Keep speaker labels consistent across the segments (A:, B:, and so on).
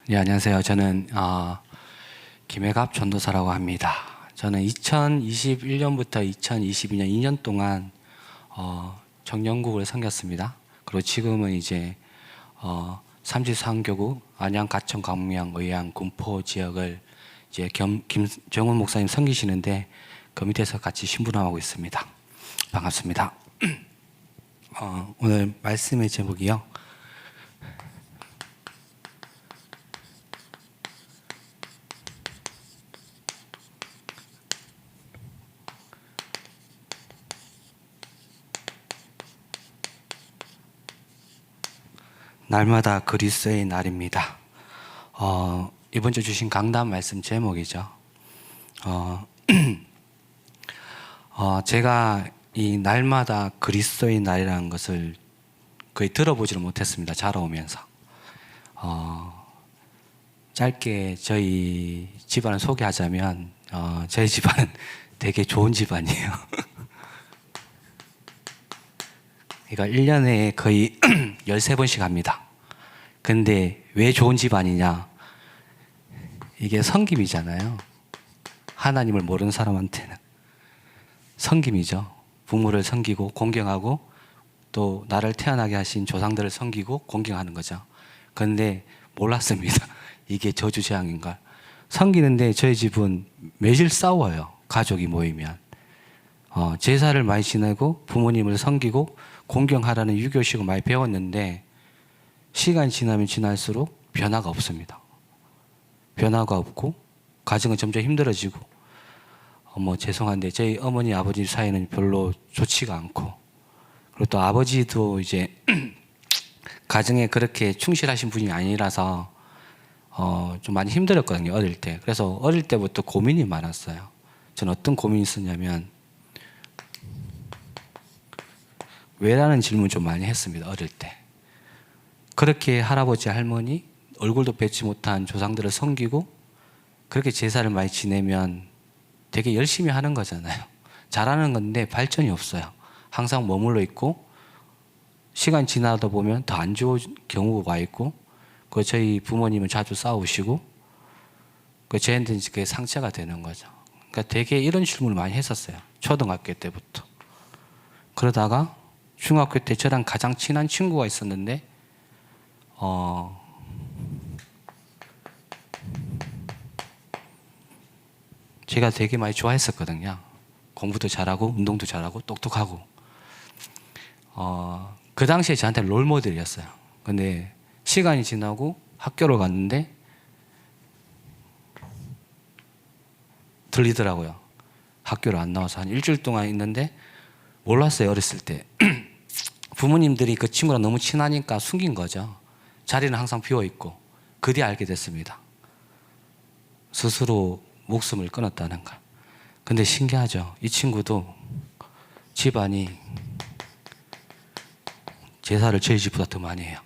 A: 네, 안녕하세요. 저는 김혜갑 전도사라고 합니다. 저는 2021년부터 2022년 2년 동안 정영국을 섬겼습니다. 그리고 지금은 이제 삼지상교구 안양, 가천, 광명, 의양, 군포 지역을 이제 김정훈 목사님 섬기시는데 그 밑에서 같이 신부하고 있습니다. 반갑습니다. 오늘 말씀의 제목이요. 날마다 그리스도의 날입니다. 이번 주 주신 강단 말씀 제목이죠. 제가 이 날마다 그리스도의 날이라는 것을 거의 들어보지를 못했습니다. 자라오면서. 짧게 저희 집안을 소개하자면 저희 집안은 되게 좋은 집안이에요. 그러니까 1년에 거의 13번씩 합니다. 근데 왜 좋은 집안이냐? 이게 섬김이잖아요. 하나님을 모르는 사람한테는 섬김이죠. 부모를 섬기고 공경하고 또 나를 태어나게 하신 조상들을 섬기고 공경하는 거죠. 그런데 몰랐습니다. 이게 저주재앙인 걸. 섬기는데 저희 집은 매일 싸워요. 가족이 모이면. 제사를 많이 지내고 부모님을 섬기고 공경하라는 유교식을 많이 배웠는데 시간이 지나면 지날수록 변화가 없습니다. 변화가 없고 가정은 점점 힘들어지고 죄송한데 저희 어머니 아버지 사이는 별로 좋지가 않고 그리고 또 아버지도 이제 가정에 그렇게 충실하신 분이 아니라서 좀 많이 힘들었거든요. 어릴 때. 그래서 어릴 때부터 고민이 많았어요. 저는 어떤 고민이 있었냐면 왜라는 질문 좀 많이 했습니다. 어릴 때. 그렇게 할아버지 할머니 얼굴도 뵙지 못한 조상들을 섬기고 그렇게 제사를 많이 지내면 되게 열심히 하는 거잖아요. 잘하는 건데 발전이 없어요. 항상 머물러 있고 시간 지나다 보면 더 안 좋은 경우가 와 있고 그 저희 부모님은 자주 싸우시고 그 저한테는 그게 상처가 되는 거죠. 그러니까 되게 이런 질문을 많이 했었어요. 초등학교 때부터. 그러다가 중학교 때 저랑 가장 친한 친구가 있었는데 제가 되게 많이 좋아했었거든요. 공부도 잘하고 운동도 잘하고 똑똑하고 그 당시에 저한테 롤모델이었어요. 근데 시간이 지나고 학교를 갔는데 들리더라고요. 학교를 안 나와서 한 일주일 동안 있는데 몰랐어요. 어렸을 때 부모님들이 그 친구랑 너무 친하니까 숨긴 거죠. 자리는 항상 비어있고 그 뒤에 알게 됐습니다. 스스로 목숨을 끊었다는 걸. 근데 신기하죠. 이 친구도 집안이 제사를 저희 집보다 더 많이 해요.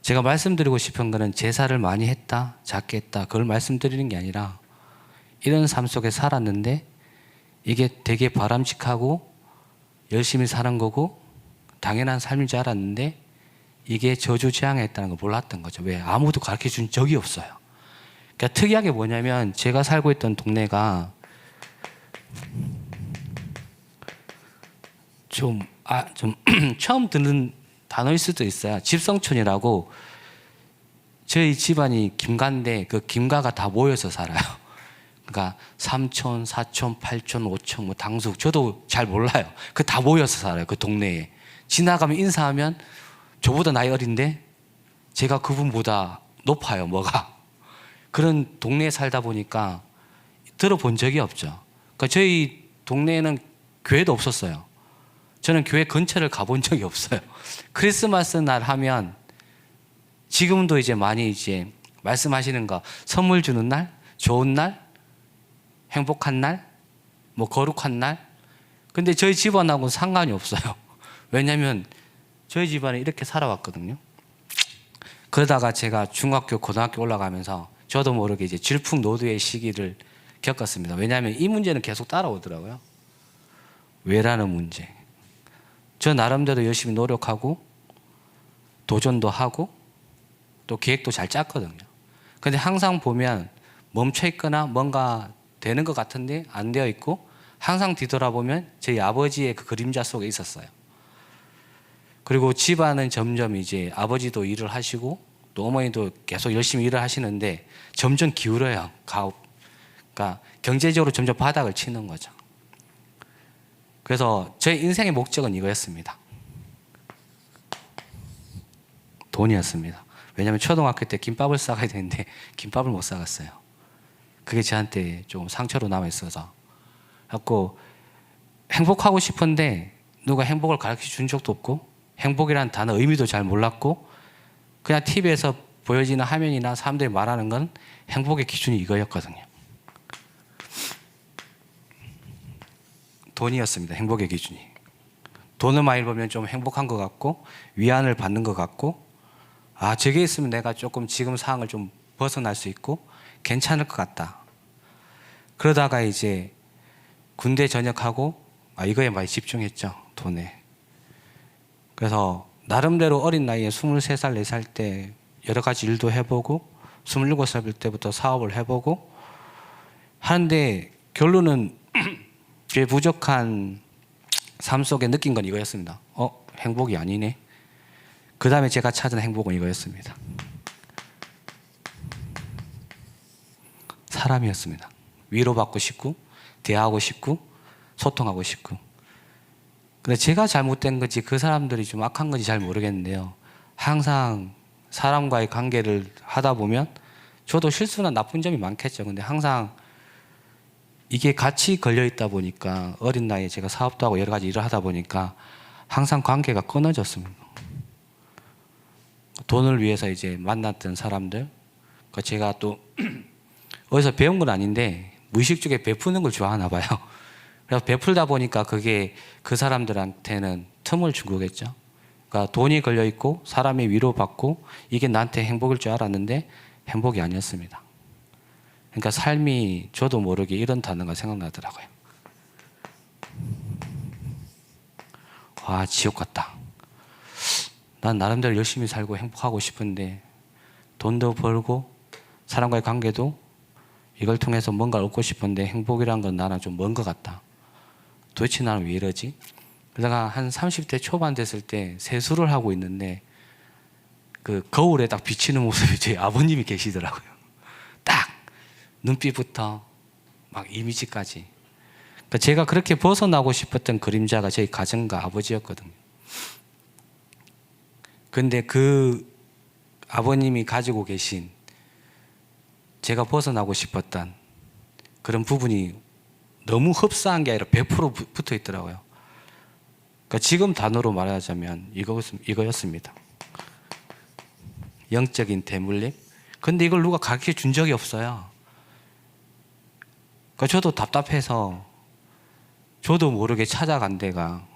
A: 제가 말씀드리고 싶은 거는 제사를 많이 했다 작게 했다 그걸 말씀드리는 게 아니라 이런 삶 속에 살았는데 이게 되게 바람직하고 열심히 사는 거고 당연한 삶인 줄 알았는데 이게 저주재앙했다는 걸 몰랐던 거죠. 왜? 아무도 가르쳐준 적이 없어요. 그러니까 특이하게 뭐냐면 제가 살고 있던 동네가 좀 처음 듣는 단어일 수도 있어요. 집성촌이라고 저희 집안이 김가인데 그 김가가 다 모여서 살아요. 그러니까 3촌, 4촌, 8촌, 5촌, 뭐 당숙 저도 잘 몰라요. 그 다 모여서 살아요. 그 동네에. 지나가면 인사하면 저보다 나이 어린데 제가 그분보다 높아요. 뭐가. 그런 동네에 살다 보니까 들어본 적이 없죠. 그러니까 저희 동네에는 교회도 없었어요. 저는 교회 근처를 가본 적이 없어요. 크리스마스 날 하면 지금도 이제 많이 이제 말씀하시는 거 선물 주는 날, 좋은 날, 행복한 날, 뭐 거룩한 날. 근데 저희 집안하고는 상관이 없어요. 왜냐하면 저희 집안에 이렇게 살아왔거든요. 그러다가 제가 중학교, 고등학교 올라가면서 저도 모르게 이제 질풍노도의 시기를 겪었습니다. 왜냐하면 이 문제는 계속 따라오더라고요. 왜라는 문제. 저 나름대로 열심히 노력하고 도전도 하고 또 계획도 잘 짰거든요. 근데 항상 보면 멈춰 있거나 뭔가 되는 것 같은데 안 되어 있고, 항상 뒤돌아보면 저희 아버지의 그 그림자 속에 있었어요. 그리고 집안은 점점 이제 아버지도 일을 하시고 또 어머니도 계속 열심히 일을 하시는데 점점 기울어요. 그러니까 경제적으로 점점 바닥을 치는 거죠. 그래서 제 인생의 목적은 이거였습니다. 돈이었습니다. 왜냐하면 초등학교 때 김밥을 싸가야 되는데 김밥을 못 싸갔어요. 그게 저한테 좀 상처로 남아있어서. 그래서 행복하고 싶은데 누가 행복을 가르쳐 준 적도 없고, 행복이라는 단어 의미도 잘 몰랐고, 그냥 TV에서 보여지는 화면이나 사람들이 말하는 건 행복의 기준이 이거였거든요. 돈이었습니다. 행복의 기준이. 돈을 많이 벌면 좀 행복한 것 같고 위안을 받는 것 같고, 아, 저게 있으면 내가 조금 지금 상황을 좀 벗어날 수 있고 괜찮을 것 같다. 그러다가 이제 군대 전역하고 이거에 많이 집중했죠. 돈에. 그래서 나름대로 어린 나이에 23살, 4살 때 여러 가지 일도 해보고 27살 때부터 사업을 해보고 하는데 결론은 제 부족한 삶 속에 느낀 건 이거였습니다. 행복이 아니네. 그 다음에 제가 찾은 행복은 이거였습니다. 사람이었습니다. 위로받고 싶고 대화하고 싶고 소통하고 싶고. 근데 제가 잘못된 건지 그 사람들이 좀 악한 건지 잘 모르겠는데요, 항상 사람과의 관계를 하다 보면 저도 실수나 나쁜 점이 많겠죠. 근데 항상 이게 같이 걸려 있다 보니까, 어린 나이에 제가 사업도 하고 여러 가지 일을 하다 보니까 항상 관계가 끊어졌습니다. 돈을 위해서 이제 만났던 사람들, 제가 또 어디서 배운 건 아닌데 무의식적으로 베푸는 걸 좋아하나 봐요. 그래서 베풀다 보니까 그게 그 사람들한테는 틈을 준 거겠죠. 그러니까 돈이 걸려 있고 사람이 위로받고 이게 나한테 행복일 줄 알았는데 행복이 아니었습니다. 그러니까 삶이 저도 모르게 이런 단어가 생각나더라고요. 와, 지옥 같다. 난 나름대로 열심히 살고 행복하고 싶은데 돈도 벌고 사람과의 관계도 이걸 통해서 뭔가를 얻고 싶은데 행복이란 건 나랑 좀 먼 것 같다. 도대체 나는 왜 이러지? 그러다가 한 30대 초반 됐을 때 세수를 하고 있는데 그 거울에 딱 비치는 모습이 제 아버님이 계시더라고요. 딱 눈빛부터 막 이미지까지. 그러니까 제가 그렇게 벗어나고 싶었던 그림자가 저희 가정과 아버지였거든요. 근데 그 아버님이 가지고 계신 제가 벗어나고 싶었던 그런 부분이 너무 흡사한 게 아니라 100% 붙어 있더라고요. 그러니까 지금 단어로 말하자면 이거였습니다. 영적인 대물림. 근데 이걸 누가 가르쳐 준 적이 없어요. 그러니까 저도 답답해서 저도 모르게 찾아간 데가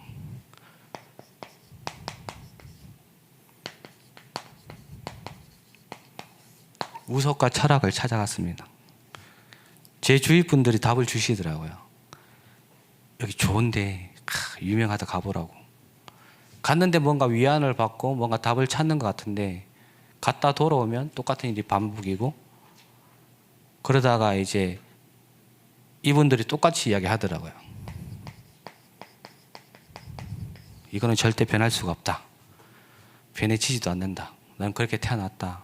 A: 우석과 철학을 찾아갔습니다. 제 주위 분들이 답을 주시더라고요. 여기 좋은데 유명하다, 가보라고. 갔는데 뭔가 위안을 받고 뭔가 답을 찾는 것 같은데 갔다 돌아오면 똑같은 일이 반복이고, 그러다가 이제 이분들이 똑같이 이야기하더라고요. 이거는 절대 변할 수가 없다. 변해지지도 않는다. 난 그렇게 태어났다.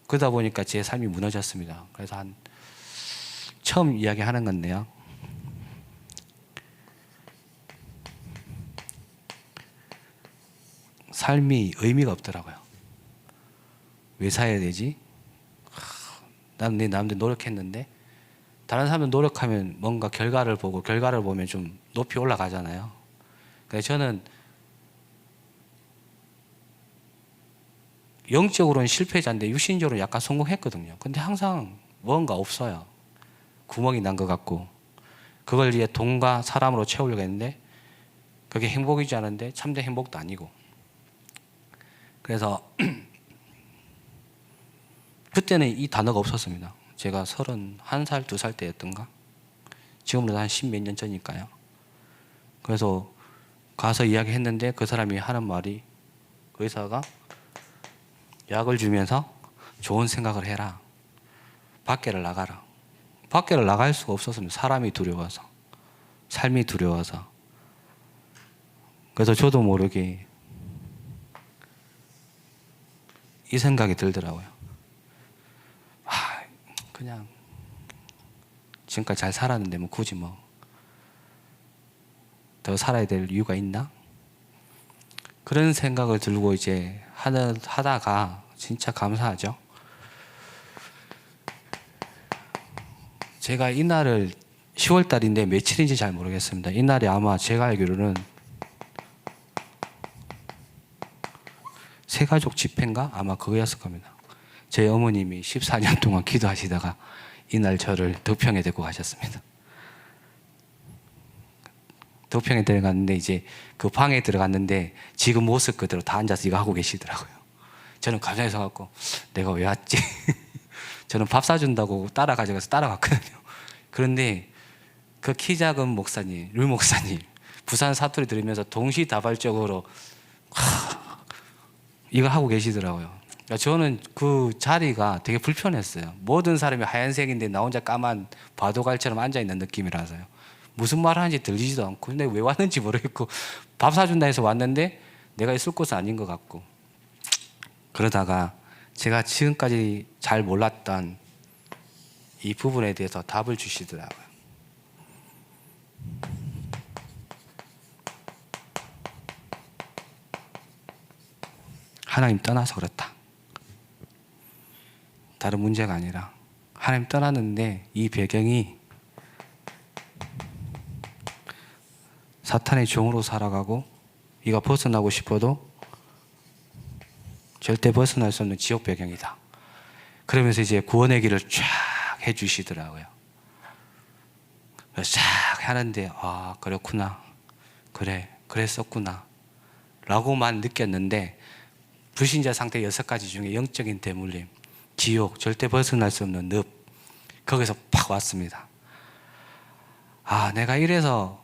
A: 그러다 보니까 제 삶이 무너졌습니다. 그래서 처음 이야기하는 건데요, 삶이 의미가 없더라고요. 왜 살아야 되지? 난 내 나름대로 노력했는데, 다른 사람은 노력하면 뭔가 결과를 보고 결과를 보면 좀 높이 올라가잖아요. 그래서 저는 영적으로는 실패자인데 육신적으로는 약간 성공했거든요. 근데 항상 뭔가 없어요. 구멍이 난 것 같고, 그걸 이제 돈과 사람으로 채우려고 했는데 그게 행복이지 않은데 참된 행복도 아니고. 그래서 그때는 이 단어가 없었습니다. 제가 31살, 2살 때였던가? 지금으로 한 10몇 년 전이니까요. 그래서 가서 이야기했는데 그 사람이 하는 말이, 그 의사가 약을 주면서 좋은 생각을 해라. 밖에를 나가라. 밖에를 나갈 수가 없었습니다. 사람이 두려워서. 삶이 두려워서. 그래서 저도 모르게 이 생각이 들더라고요. 그냥 지금까지 잘 살았는데 뭐 굳이 뭐 더 살아야 될 이유가 있나? 그런 생각을 들고 이제 하다가 진짜 감사하죠. 제가 이날을 10월 달인데 며칠인지 잘 모르겠습니다. 이날이 아마 제가 알기로는 새가족 집회인가? 아마 그거였을 겁니다. 제 어머님이 14년 동안 기도하시다가 이날 저를 덕평에 데리고 가셨습니다. 덕평에 들어갔는데 이제 그 방에 들어갔는데 지금 모습 그대로 다 앉아서 이거 하고 계시더라고요. 저는 갑자기 서갖고 내가 왜 왔지? 저는 밥 사준다고 따라가져가서 따라갔거든요. 그런데 그 키 작은 목사님, 류 목사님, 부산 사투리 들으면서 동시다발적으로 이걸 하고 계시더라고요. 그러니까 저는 그 자리가 되게 불편했어요. 모든 사람이 하얀색인데 나 혼자 까만 바도갈처럼 앉아있는 느낌이라서요. 무슨 말 하는지 들리지도 않고 근데 왜 왔는지 모르겠고 밥 사준다 해서 왔는데 내가 있을 곳은 아닌 것 같고 그러다가 제가 지금까지 잘 몰랐던 이 부분에 대해서 답을 주시더라고요. 하나님 떠나서 그렇다. 다른 문제가 아니라 하나님 떠났는데 이 배경이 사탄의 종으로 살아가고 이가 벗어나고 싶어도 절대 벗어날 수 없는 지옥 배경이다. 그러면서 이제 구원의 길을 쫙 해주시더라고요. 쫙 하는데 아 그렇구나. 그래 그랬었구나 라고만 느꼈는데 불신자 상태 6가지 중에 영적인 대물림, 지옥, 절대 벗어날 수 없는 늪 거기서 팍 왔습니다. 아 내가 이래서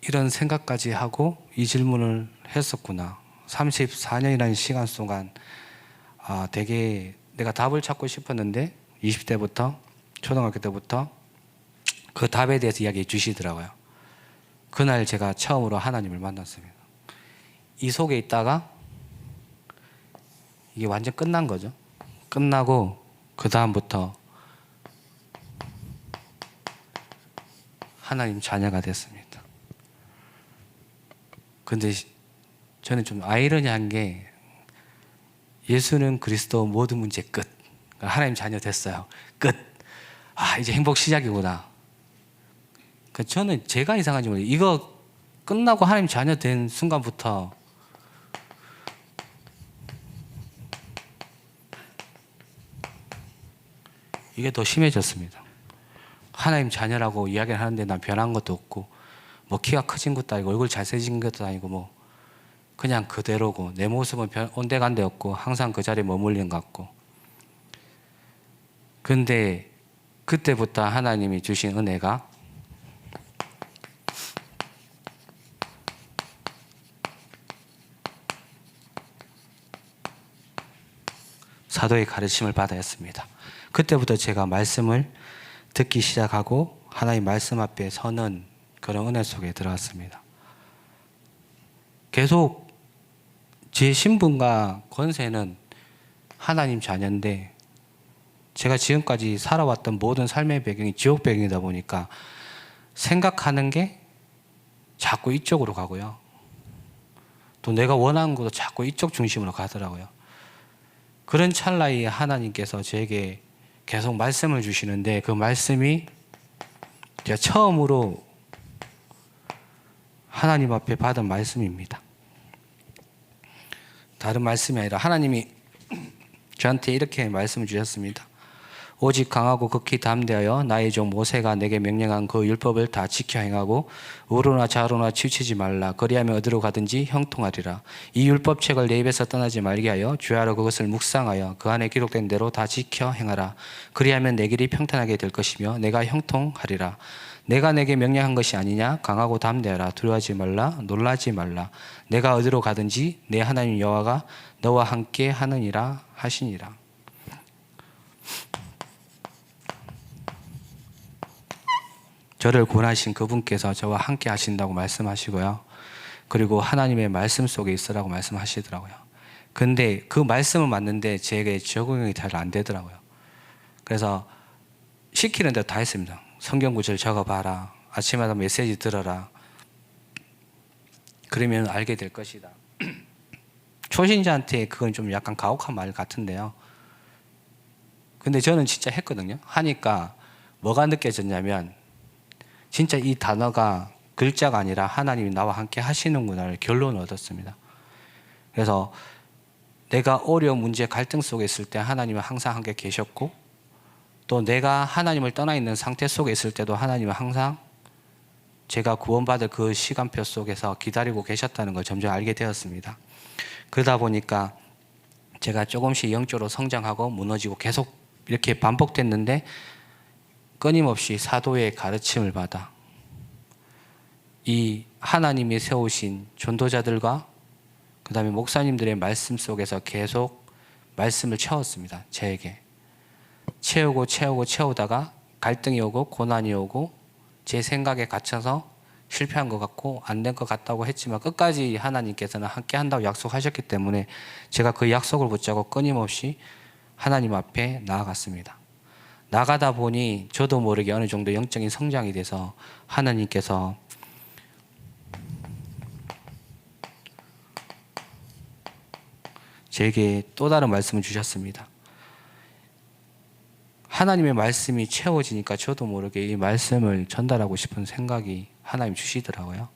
A: 이런 생각까지 하고 이 질문을 했었구나. 34년이라는 시간 동안 되게 내가 답을 찾고 싶었는데 20대부터 초등학교 때부터 그 답에 대해서 이야기해 주시더라고요. 그날 제가 처음으로 하나님을 만났습니다. 이 속에 있다가 이게 완전 끝난 거죠. 끝나고 그 다음부터 하나님 자녀가 됐습니다. 근데 저는 좀 아이러니한 게 예수는 그리스도 모든 문제 끝. 하나님 자녀 됐어요. 끝. 이제 행복 시작이구나. 저는 제가 이상한지 모르겠어요. 이거 끝나고 하나님 자녀 된 순간부터 이게 더 심해졌습니다. 하나님 자녀라고 이야기를 하는데 난 변한 것도 없고 뭐 키가 커진 것도 아니고 얼굴 잘생긴 것도 아니고 뭐 그냥 그대로고 내 모습은 온데간데 없고 항상 그 자리에 머물린 것 같고 근데 그때부터 하나님이 주신 은혜가 사도의 가르침을 받아야 했습니다. 그때부터 제가 말씀을 듣기 시작하고 하나님 말씀 앞에 서는 그런 은혜 속에 들어갔습니다. 계속 제 신분과 권세는 하나님 자녀인데 제가 지금까지 살아왔던 모든 삶의 배경이 지옥 배경이다 보니까 생각하는 게 자꾸 이쪽으로 가고요. 또 내가 원하는 것도 자꾸 이쪽 중심으로 가더라고요. 그런 찰나에 하나님께서 저에게 계속 말씀을 주시는데 그 말씀이 제가 처음으로 하나님 앞에 받은 말씀입니다. 다른 말씀이 아니라 하나님이 저한테 이렇게 말씀을 주셨습니다. 오직 강하고 극히 담대하여 나의 종 모세가 내게 명령한 그 율법을 다 지켜 행하고 우로나 좌로나 치우치지 말라. 그리하면 어디로 가든지 형통하리라. 이 율법책을 내 입에서 떠나지 말게 하여 주야로 그것을 묵상하여 그 안에 기록된 대로 다 지켜 행하라. 그리하면 내 길이 평탄하게 될 것이며 내가 형통하리라. 내가 내게 명령한 것이 아니냐? 강하고 담대하라. 두려워하지 말라. 놀라지 말라. 내가 어디로 가든지 내 하나님 여호와가 너와 함께 하느니라 하시니라. 저를 구원하신 그분께서 저와 함께 하신다고 말씀하시고요. 그리고 하나님의 말씀 속에 있으라고 말씀하시더라고요. 근데 그 말씀은 맞는데 제게 적응이 잘 안 되더라고요. 그래서 시키는 대로 다 했습니다. 성경 구절 적어봐라. 아침마다 메시지 들어라. 그러면 알게 될 것이다. 초신자한테 그건 좀 약간 가혹한 말 같은데요. 근데 저는 진짜 했거든요. 하니까 뭐가 느껴졌냐면 진짜 이 단어가 글자가 아니라 하나님이 나와 함께 하시는구나를 결론을 얻었습니다. 그래서 내가 어려운 문제 갈등 속에 있을 때 하나님은 항상 함께 계셨고 또 내가 하나님을 떠나 있는 상태 속에 있을 때도 하나님은 항상 제가 구원받을 그 시간표 속에서 기다리고 계셨다는 걸 점점 알게 되었습니다. 그러다 보니까 제가 조금씩 영적으로 성장하고 무너지고 계속 이렇게 반복됐는데 끊임없이 사도의 가르침을 받아 이 하나님이 세우신 전도자들과 그 다음에 목사님들의 말씀 속에서 계속 말씀을 채웠습니다. 저에게 채우다가 갈등이 오고 고난이 오고 제 생각에 갇혀서 실패한 것 같고 안 된 것 같다고 했지만 끝까지 하나님께서는 함께 한다고 약속하셨기 때문에 제가 그 약속을 붙잡고 끊임없이 하나님 앞에 나아갔습니다. 나가다 보니 저도 모르게 어느 정도 영적인 성장이 돼서 하나님께서 제게 또 다른 말씀을 주셨습니다. 하나님의 말씀이 채워지니까 저도 모르게 이 말씀을 전달하고 싶은 생각이 하나님 주시더라고요.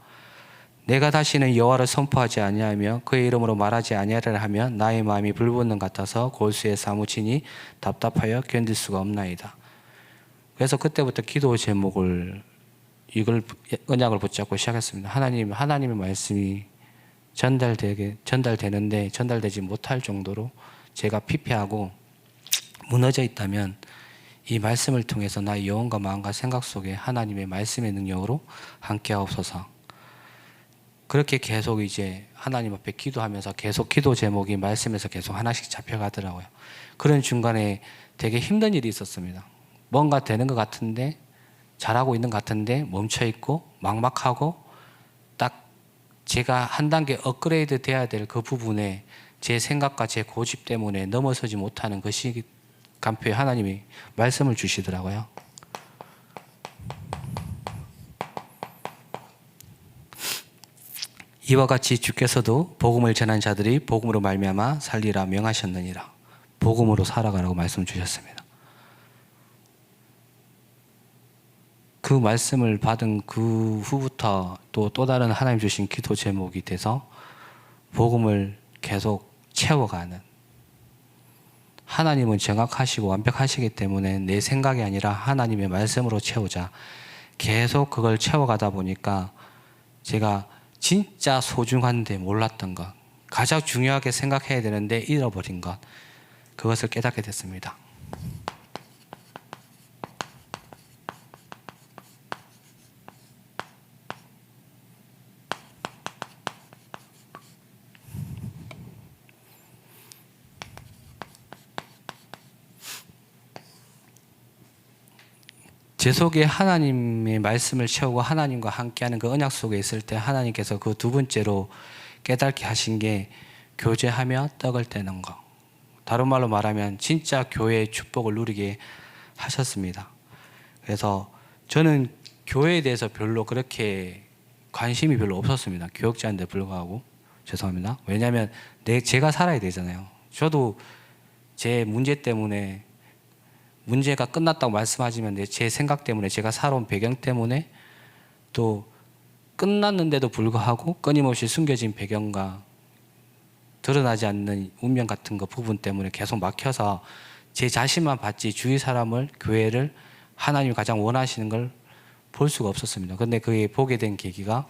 A: 내가 다시는 여호와를 선포하지 아니하며 그의 이름으로 말하지 아니하리라 하면 나의 마음이 불붙는 같아서 골수에 사무치니 답답하여 견딜 수가 없나이다. 그래서 그때부터 기도 제목을 이걸 언약을 붙잡고 시작했습니다. 하나님의 말씀이 전달되는데 전달되지 못할 정도로 제가 피폐하고 무너져 있다면 이 말씀을 통해서 나의 영혼과 마음과 생각 속에 하나님의 말씀의 능력으로 함께하옵소서. 그렇게 계속 이제 하나님 앞에 기도하면서 계속 기도 제목이 말씀에서 계속 하나씩 잡혀가더라고요. 그런 중간에 되게 힘든 일이 있었습니다. 뭔가 되는 것 같은데 잘하고 있는 것 같은데 멈춰있고 막막하고 딱 제가 한 단계 업그레이드 돼야 될 그 부분에 제 생각과 제 고집 때문에 넘어서지 못하는 그 시간표에 하나님이 말씀을 주시더라고요. 이와 같이 주께서도 복음을 전한 자들이 복음으로 말미암아 살리라 명하셨느니라. 복음으로 살아가라고 말씀 주셨습니다. 그 말씀을 받은 그 후부터 또 다른 하나님 주신 기도 제목이 돼서 복음을 계속 채워가는, 하나님은 정확하시고 완벽하시기 때문에 내 생각이 아니라 하나님의 말씀으로 채우자. 계속 그걸 채워가다 보니까 제가 진짜 소중한데 몰랐던 것, 가장 중요하게 생각해야 되는데 잃어버린 것, 그것을 깨닫게 됐습니다. 제 속에 하나님의 말씀을 채우고 하나님과 함께하는 그 언약 속에 있을 때 하나님께서 그 두 번째로 깨닫게 하신 게 교제하며 떡을 떼는 것. 다른 말로 말하면 진짜 교회의 축복을 누리게 하셨습니다. 그래서 저는 교회에 대해서 별로 그렇게 관심이 별로 없었습니다. 교역자인데 불구하고. 죄송합니다. 왜냐하면 제가 살아야 되잖아요. 저도 제 문제 때문에 문제가 끝났다고 말씀하지만 제 생각 때문에 제가 살아온 배경 때문에 또 끝났는데도 불구하고 끊임없이 숨겨진 배경과 드러나지 않는 운명 같은 거 부분 때문에 계속 막혀서 제 자신만 봤지 주위 사람을, 교회를, 하나님이 가장 원하시는 걸 볼 수가 없었습니다. 근데 그게 보게 된 계기가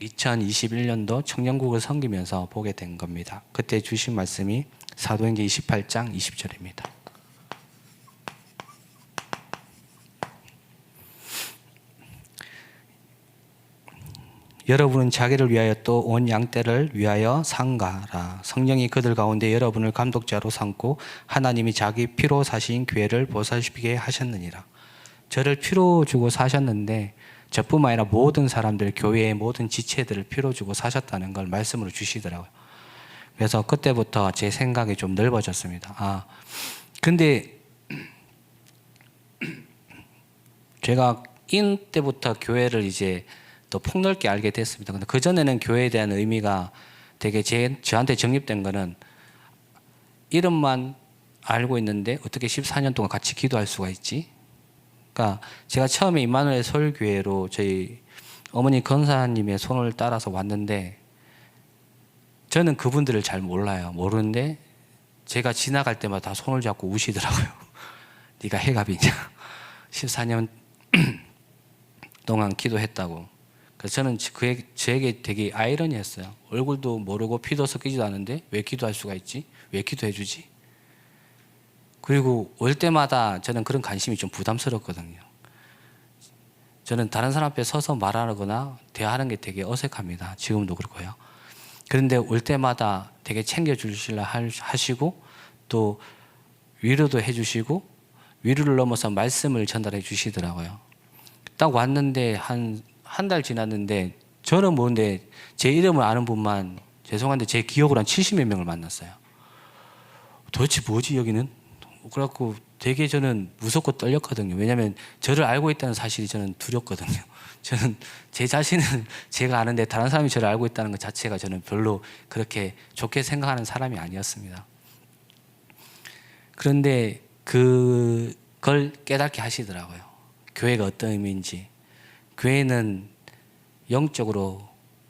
A: 2021년도 청년국을 섬기면서 보게 된 겁니다. 그때 주신 말씀이 사도행전 28장 20절입니다. 여러분은 자기를 위하여 또 온 양떼를 위하여 상가라. 성령이 그들 가운데 여러분을 감독자로 삼고 하나님이 자기 피로 사신 교회를 보살피게 하셨느니라. 저를 피로 주고 사셨는데 저뿐만 아니라 모든 사람들, 교회의 모든 지체들을 피로 주고 사셨다는 걸 말씀으로 주시더라고요. 그래서 그때부터 제 생각이 좀 넓어졌습니다. 근데 제가 인 때부터 교회를 이제 더 폭넓게 알게 됐습니다. 근데 그전에는 교회에 대한 의미가 되게 저한테 정립된 거는 이름만 알고 있는데 어떻게 14년 동안 같이 기도할 수가 있지? 그러니까 제가 처음에 임마누엘 서울교회로 저희 어머니 권사님의 손을 따라서 왔는데 저는 그분들을 잘 몰라요. 모르는데 제가 지나갈 때마다 다 손을 잡고 우시더라고요. 네가 해갑이냐? 14년 동안 기도했다고. 그래서 저는 저에게 되게 아이러니했어요. 얼굴도 모르고 피도 섞이지도 않은데 왜 기도할 수가 있지? 왜 기도해 주지? 그리고 올 때마다 저는 그런 관심이 좀 부담스럽거든요. 저는 다른 사람 앞에 서서 말하거나 대화하는 게 되게 어색합니다. 지금도 그렇고요. 그런데 올 때마다 되게 챙겨주시려 하시고 또 위로도 해주시고 위로를 넘어서 말씀을 전달해 주시더라고요. 딱 왔는데 한 달 지났는데 저는 모르는데 제 이름을 아는 분만 죄송한데 제 기억으로 한 70몇 명을 만났어요. 도대체 뭐지 여기는? 그래갖고 되게 저는 무섭고 떨렸거든요. 왜냐하면 저를 알고 있다는 사실이 저는 두렵거든요. 저는 제 자신을 제가 아는데 다른 사람이 저를 알고 있다는 것 자체가 저는 별로 그렇게 좋게 생각하는 사람이 아니었습니다. 그런데 그걸 깨닫게 하시더라고요. 교회가 어떤 의미인지. 교회는 영적으로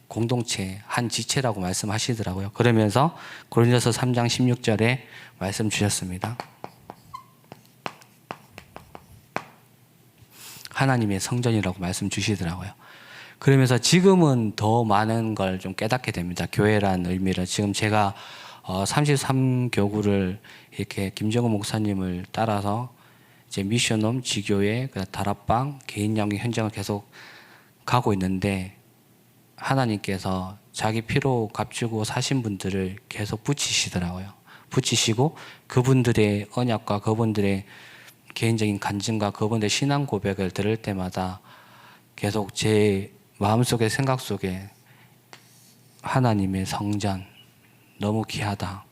A: 공동체, 한 지체라고 말씀하시더라고요. 그러면서 고린도서 3장 16절에 말씀 주셨습니다. 하나님의 성전이라고 말씀 주시더라고요. 그러면서 지금은 더 많은 걸 좀 깨닫게 됩니다. 교회라는 의미를. 지금 제가 33교구를 이렇게 김정은 목사님을 따라서 이제 미션홈, 지교회, 다락방, 개인 양육 현장을 계속 가고 있는데 하나님께서 자기 피로 값주고 사신 분들을 계속 붙이시더라고요. 붙이시고 그분들의 언약과 그분들의 개인적인 간증과 그분들의 신앙 고백을 들을 때마다 계속 제 마음속에 생각 속에 하나님의 성전 너무 귀하다.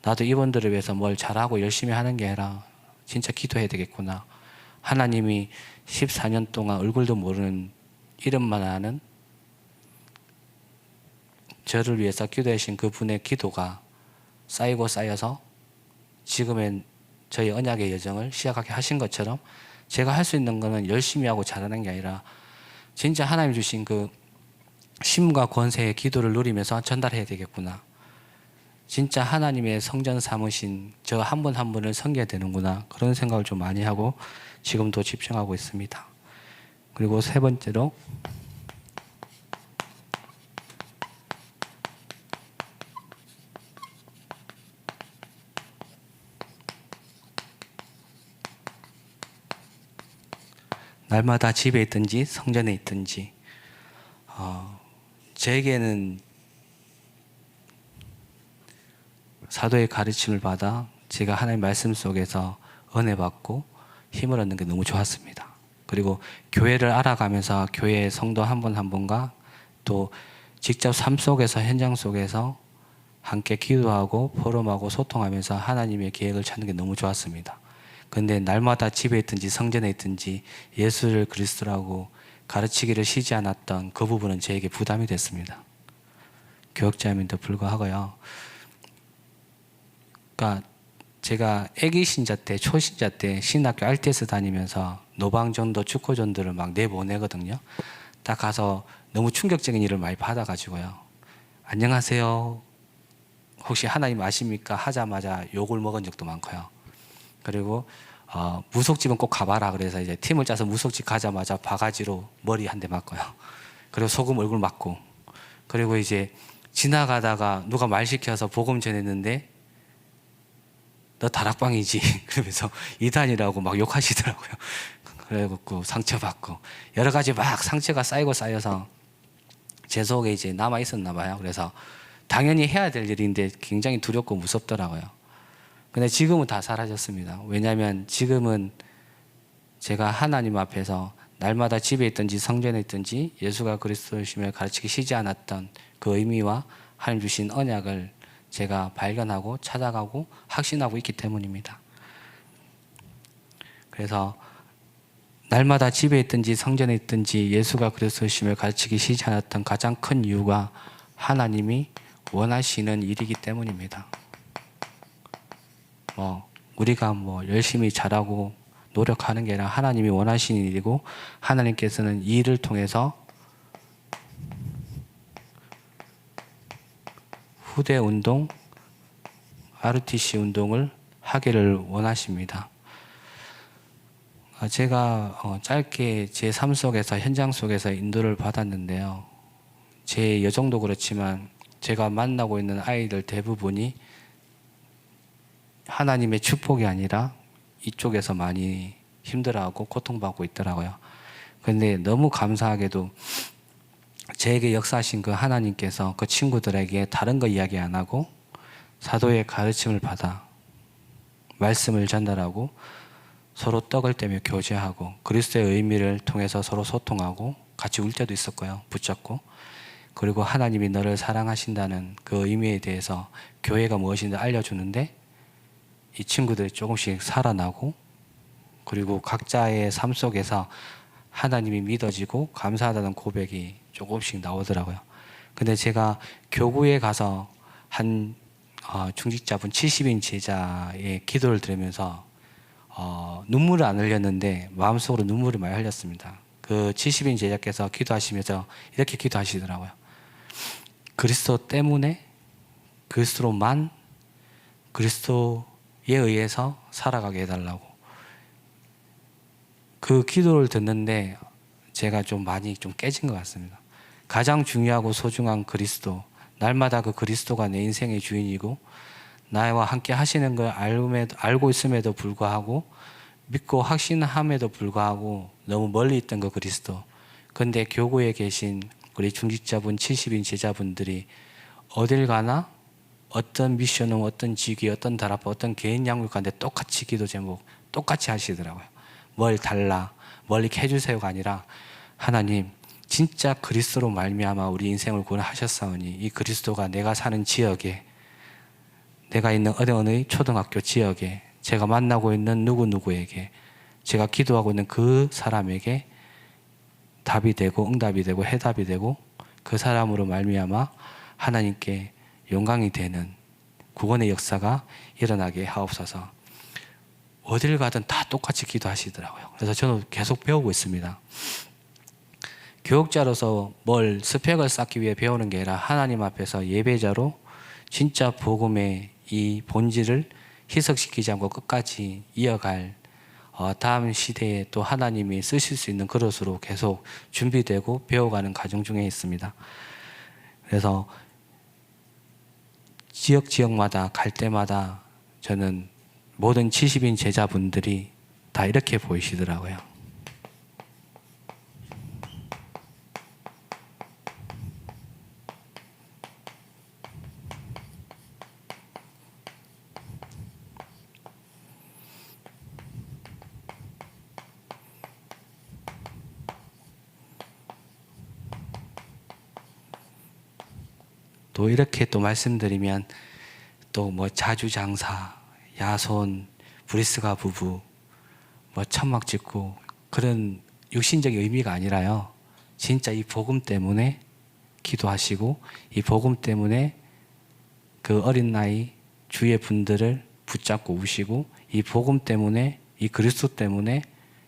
A: 나도 이분들을 위해서 뭘 잘하고 열심히 하는 게 아니라 진짜 기도해야 되겠구나. 하나님이 14년 동안 얼굴도 모르는 이름만 아는 저를 위해서 기도해 주신 그분의 기도가 쌓이고 쌓여서 지금의 저희 언약의 여정을 시작하게 하신 것처럼 제가 할 수 있는 거는 열심히 하고 잘하는 게 아니라 진짜 하나님 주신 그 심과 권세의 기도를 누리면서 전달해야 되겠구나. 진짜 하나님의 성전 삼으신 저 한 분 한 분을 섬겨야 되는구나. 그런 생각을 좀 많이 하고 지금도 집중하고 있습니다. 그리고 세 번째로 날마다 집에 있든지 성전에 있든지 제게는 사도의 가르침을 받아 제가 하나님의 말씀 속에서 은혜 받고 힘을 얻는 게 너무 좋았습니다. 그리고 교회를 알아가면서 교회의 성도 한 분 한 분과 또 직접 삶 속에서 현장 속에서 함께 기도하고 포럼하고 소통하면서 하나님의 계획을 찾는 게 너무 좋았습니다. 그런데 날마다 집에 있든지 성전에 있든지 예수를 그리스도라고 가르치기를 쉬지 않았던 그 부분은 저에게 부담이 됐습니다. 교역자임에도 불구하고요. 그러니까 제가 애기 신자 때, 초신자 때 신학교 RTS 다니면서 노방전도, 축구전도를 막 내보내거든요. 딱 가서 너무 충격적인 일을 많이 받아가지고요. 안녕하세요. 혹시 하나님 아십니까? 하자마자 욕을 먹은 적도 많고요. 그리고 무속집은 꼭 가봐라 그래서 이제 팀을 짜서 무속집 가자마자 바가지로 머리 한 대 맞고요. 그리고 소금 얼굴 맞고, 그리고 이제 지나가다가 누가 말 시켜서 복음 전했는데 너 다락방이지 그러면서 이단이라고 막 욕하시더라고요. 그래갖고 상처받고 여러 가지 막 상처가 쌓이고 쌓여서 제 속에 이제 남아 있었나 봐요. 그래서 당연히 해야 될 일인데 굉장히 두렵고 무섭더라고요. 근데 지금은 다 사라졌습니다. 왜냐하면 지금은 제가 하나님 앞에서 날마다 집에 있든지 성전에 있든지 예수가 그리스도이심을 가르치기 쉬지 않았던 그 의미와 하나님 주신 언약을 제가 발견하고 찾아가고 확신하고 있기 때문입니다. 그래서 날마다 집에 있든지 성전에 있든지 예수가 그리스도이심을 가르치기 쉬지 않았던 가장 큰 이유가 하나님이 원하시는 일이기 때문입니다. 우리가 열심히 잘하고 노력하는 게 아니라 하나님이 원하시는 일이고, 하나님께서는 이 일을 통해서 후대 운동, RTC 운동을 하기를 원하십니다. 제가 짧게 제 삶 속에서, 현장 속에서 인도를 받았는데요. 제 여정도 그렇지만 제가 만나고 있는 아이들 대부분이 하나님의 축복이 아니라 이쪽에서 많이 힘들어하고 고통받고 있더라고요. 그런데 너무 감사하게도 제게 역사하신 그 하나님께서 그 친구들에게 다른 거 이야기 안 하고 사도의 가르침을 받아 말씀을 전달하고 서로 떡을 떼며 교제하고 그리스도의 의미를 통해서 서로 소통하고 같이 울 때도 있었고요. 붙잡고. 그리고 하나님이 너를 사랑하신다는 그 의미에 대해서 교회가 무엇인지 알려주는데 이 친구들이 조금씩 살아나고, 그리고 각자의 삶 속에서 하나님이 믿어지고 감사하다는 고백이 조금씩 나오더라고요. 근데 제가 교구에 가서 한 중직자분 70인 제자의 기도를 들으면서 눈물을 안 흘렸는데 마음속으로 눈물을 많이 흘렸습니다. 그 70인 제자께서 기도하시면서 이렇게 기도하시더라고요. 그리스도 때문에, 그리스도로만, 그리스도에 의해서 살아가게 해달라고. 그 기도를 듣는데 제가 좀 많이 깨진 것 같습니다. 가장 중요하고 소중한 그리스도, 날마다 그 그리스도가 내 인생의 주인이고 나와 함께 하시는 걸 알고 있음에도 불구하고, 믿고 확신함에도 불구하고 너무 멀리 있던 그 그리스도. 그런데 교구에 계신 우리 중직자분 70인 제자분들이 어딜 가나 어떤 미션은, 어떤 직위, 어떤 다락방, 어떤 개인 양육 가는데 똑같이 기도 제목 똑같이 하시더라고요. 뭘 달라, 뭘 이렇게 해주세요가 아니라 하나님 진짜 그리스도로 말미암아 우리 인생을 구원하셨사오니 이 그리스도가 내가 사는 지역에, 내가 있는 어느 초등학교 지역에, 제가 만나고 있는 누구누구에게, 제가 기도하고 있는 그 사람에게 답이 되고 응답이 되고 해답이 되고 그 사람으로 말미암아 하나님께 영광이 되는 구원의 역사가 일어나게 하옵소서. 어딜 가든 다 똑같이 기도하시더라고요. 그래서 저는 계속 배우고 있습니다. 교육자로서 뭘 스펙을 쌓기 위해 배우는 게 아니라 하나님 앞에서 예배자로 진짜 복음의 이 본질을 희석시키지 않고 끝까지 이어갈 다음 시대에 또 하나님이 쓰실 수 있는 그릇으로 계속 준비되고 배워가는 과정 중에 있습니다. 그래서 지역마다 갈 때마다 저는 모든 70인 제자분들이 다 이렇게 보이시더라고요. 또 이렇게 또 말씀드리면 또 자주장사, 야손, 브리스가 부부, 천막 짓고 그런 육신적인 의미가 아니라요. 진짜 이 복음 때문에 기도하시고 이 복음 때문에 그 어린 나이 주의 분들을 붙잡고 우시고 이 복음 때문에, 이 그리스도 때문에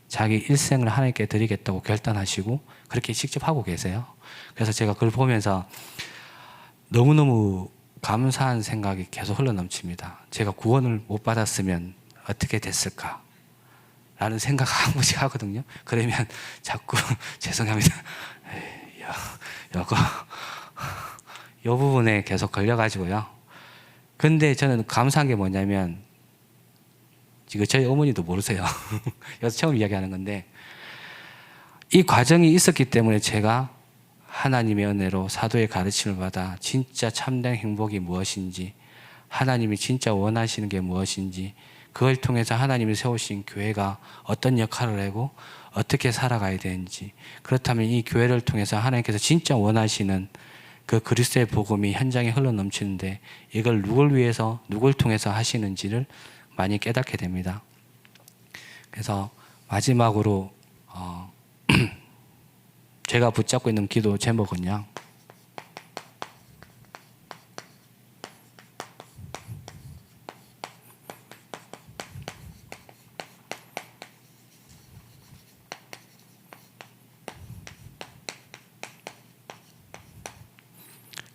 A: 자기 일생을 하나님께 드리겠다고 결단하시고 그렇게 직접 하고 계세요. 그래서 제가 그걸 보면서 너무너무 감사한 생각이 계속 흘러넘칩니다. 제가 구원을 못 받았으면 어떻게 됐을까? 라는 생각 한 번씩 하거든요. 그러면 자꾸 죄송합니다. 이 부분에 계속 걸려가지고요. 근데 저는 감사한 게 뭐냐면, 이거 저희 어머니도 모르세요. 여기서 처음 이야기하는 건데, 이 과정이 있었기 때문에 제가 하나님의 은혜로 사도의 가르침을 받아 진짜 참된 행복이 무엇인지, 하나님이 진짜 원하시는 게 무엇인지, 그걸 통해서 하나님이 세우신 교회가 어떤 역할을 하고 어떻게 살아가야 되는지, 그렇다면 이 교회를 통해서 하나님께서 진짜 원하시는 그 그리스도의 복음이 현장에 흘러넘치는데 이걸 누굴 위해서, 누굴 통해서 하시는지를 많이 깨닫게 됩니다. 그래서 마지막으로 제가 붙잡고 있는 기도 제목은요,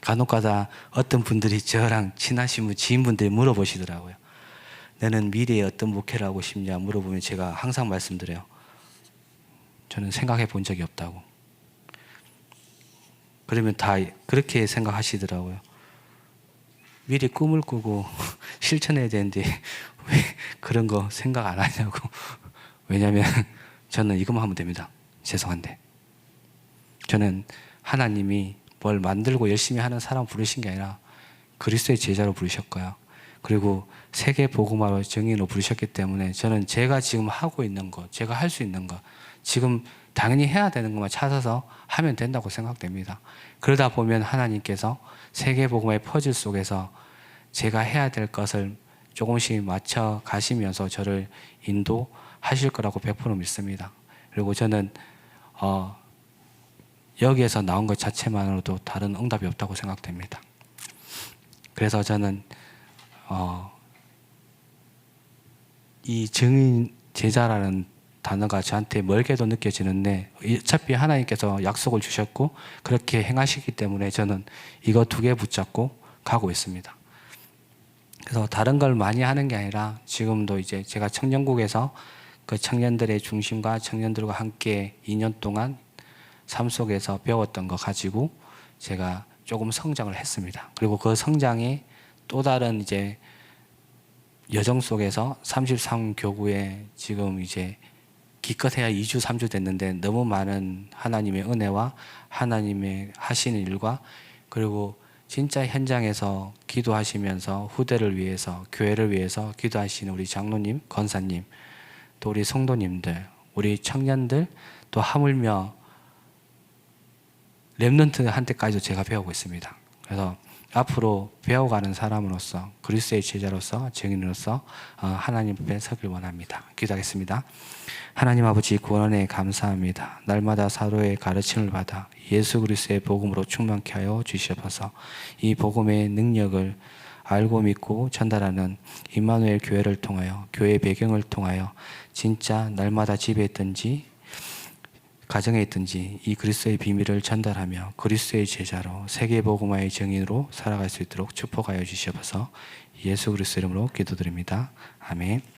A: 간혹가다 어떤 분들이 저랑 친하신 분, 지인분들이 물어보시더라고요. 너는 미래에 어떤 목회를 하고 싶냐 물어보면 제가 항상 말씀드려요. 저는 생각해 본 적이 없다고. 그러면 다 그렇게 생각하시더라고요. 미리 꿈을 꾸고 실천해야 되는데 왜 그런 거 생각 안 하냐고. 왜냐하면 저는 이것만 하면 됩니다. 죄송한데. 저는 하나님이 뭘 만들고 열심히 하는 사람 부르신 게 아니라 그리스도의 제자로 부르셨고요. 그리고 세계 복음화로 증인으로 부르셨기 때문에 저는 제가 지금 하고 있는 것, 제가 할 수 있는 것, 지금 당연히 해야 되는 것만 찾아서 하면 된다고 생각됩니다. 그러다 보면 하나님께서 세계 복음화의 퍼즐 속에서 제가 해야 될 것을 조금씩 맞춰 가시면서 저를 인도하실 거라고 100% 믿습니다. 그리고 저는 여기에서 나온 것 자체만으로도 다른 응답이 없다고 생각됩니다. 그래서 저는 이 증인 제자라는 단어가 저한테 멀게도 느껴지는데 어차피 하나님께서 약속을 주셨고 그렇게 행하시기 때문에 저는 이거 2개 붙잡고 가고 있습니다. 그래서 다른 걸 많이 하는 게 아니라 지금도 이제 제가 청년국에서 그 청년들의 중심과 청년들과 함께 2년 동안 삶 속에서 배웠던 거 가지고 제가 조금 성장을 했습니다. 그리고 그 성장에 또 다른 이제 여정 속에서 33교구에 지금 이제 기껏해야 2주, 3주 됐는데 너무 많은 하나님의 은혜와 하나님의 하시는 일과 그리고 진짜 현장에서 기도하시면서 후대를 위해서, 교회를 위해서 기도하시는 우리 장로님, 권사님, 또 우리 성도님들, 우리 청년들, 또 하물며 렘넌트한테까지도 제가 배우고 있습니다. 그래서 앞으로 배워가는 사람으로서, 그리스도의 제자로서, 증인으로서 하나님 앞에 서길 원합니다. 기도하겠습니다. 하나님 아버지, 구원에 감사합니다. 날마다 사도의 가르침을 받아 예수 그리스도의 복음으로 충만케 하여 주시옵소서. 이 복음의 능력을 알고 믿고 전달하는 임마누엘 교회를 통하여, 교회 배경을 통하여 진짜 날마다 집에 있든지 가정에 있든지 이 그리스도의 비밀을 전달하며 그리스도의 제자로 세계 복음화의 증인으로 살아갈 수 있도록 축복하여 주시옵소서. 예수 그리스도 이름으로 기도드립니다. 아멘.